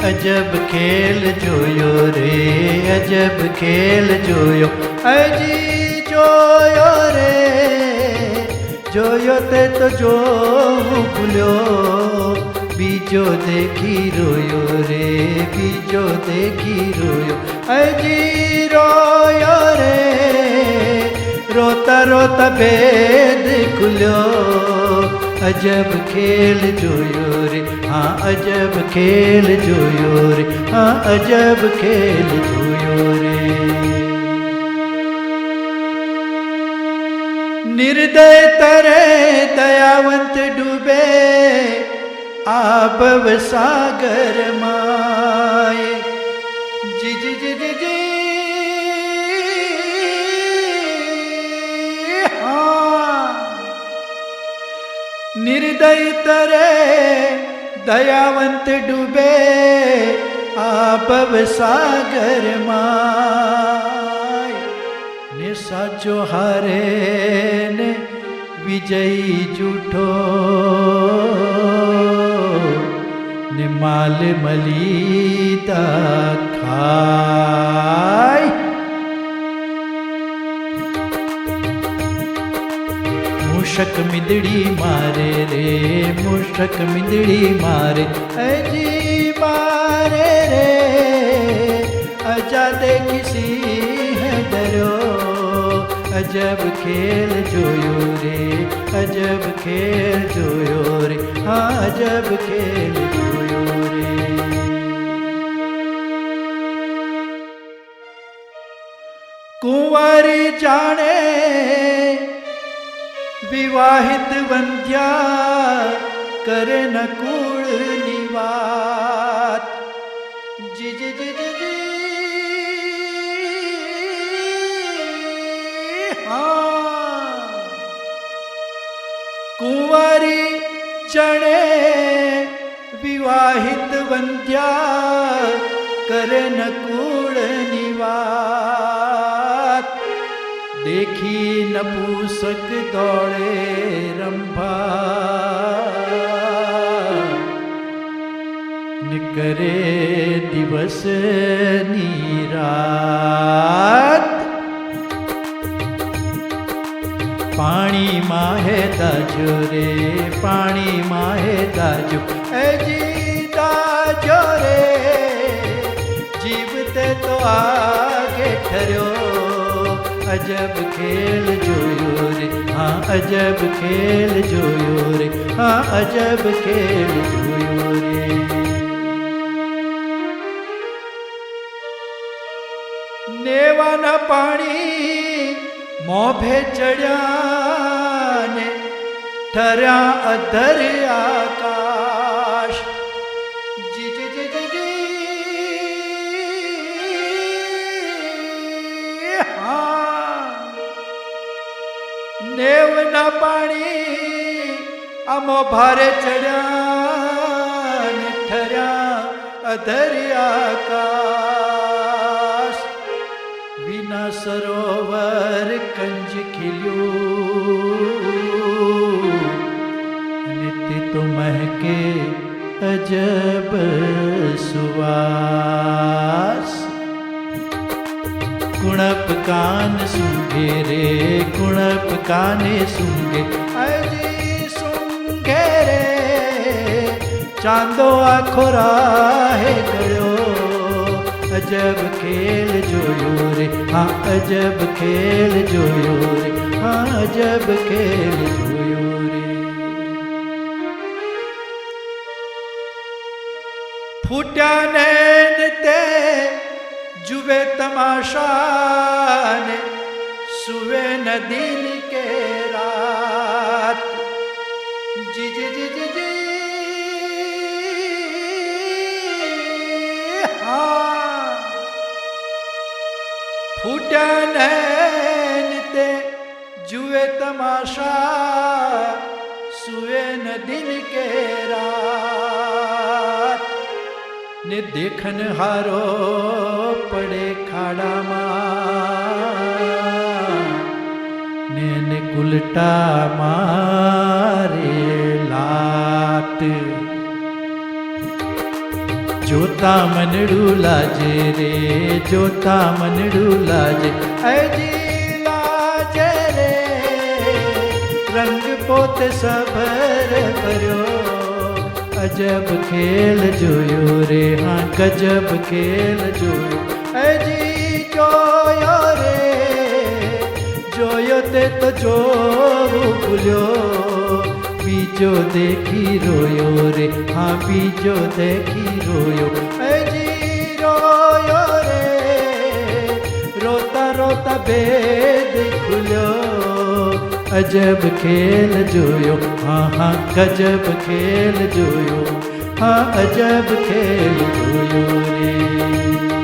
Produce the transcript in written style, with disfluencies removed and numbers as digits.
अजब खेल जोयो रे, अजब खेल जोयो, अजी जोयो रे, जोयो ते तो जो भूल्यो, बीजो देखी रोयो रे, बीजो देखी रोयो, अजी रोयो रे, रोता रोता भेद खुल्यो, अजब खेल जोयो रे, हाँ अजब खेल जोयो रे, हाँ अजब खेल जोयो रे। निर्दय तरे दयावंत डूबे, आभव सागर माए, जी जी जी जी जी निर्दय तरे दयावंत डूबे, आभव सागर माय, ने साचो हारे ने विजयी जूठो, ने माल मलीदा खाय। मूषक मिंदड़ी मारे रे, मूषक मिंदड़ी मारे, अजी मारे रे, अजादे किसी है डरो, अजब खेल जोयो रे, अजब खेल जोयो रे, हाँ अजब खेल जोयो रे। कुंवारी जाने विवाहित वंध्या, करे न कूड़ निवात, जी जी जी जी जी हाँ। कुंवारी चणे विवाहित वंध्या, करे न कूड़ निवात, देखी नपुसक दौड़े रंभा, निकरे दिवस नीरात, पाणी माहे दाजो रे, पाणी माहे दाजो, अजी दाजो रे, जीवते तो आगे ठहरो, अजब खेल जोयो रे, हाँ अजब खेल जोयो रे, हाँ अजब खेल जोयो रे। नेवाना पानी मोभे चढ़िया ने, ठहरा अधर आकाश, जी जी जी जी जी नेव ना पाणी अमो भारे चढ़िया, ठहरा अधर आकाश, बिना सरोवर कंज खिल्यो, नित्य तो महके अजब सुवास, कुणप कान सूंघे रे, कुणप काने सूंघे, अजी सूंघे रे, चांदो आखो राहे गयो, अजब खेल जोयो रे, हाँ अजब खेल जोयो रे, हाँ अजब खेल जोयो रे। फूटा नैन ते जुवे तमाशा ने, सुवे न दिन के रात, जी जी जी जी जी हाँ। फूटा नैन ते जुए तमाशा, सुवे न दिन के रात, ने देखन हारो पड़े खाड़ा ने कुलटा मारे लात, जोता मनड़ू लाजे रे, जोता मनड़ू लाजे, अजी लाजे रे, रंग पोते सबर भरियो, अजब खेल जोयो रे, हाँ गजब खेल जोयो, अजी जोयो रे, जोयो ते तो जो भूल्यो, बीजो देखी रोयो रे, हाँ बीजो देखी रोयो, अजी रोयो रे, रोता रोता बेद खुल्यो, अजब खेल जोयो, हाँ हाँ गजब खेल जोयो, हाँ अजब खेल जोयो रे।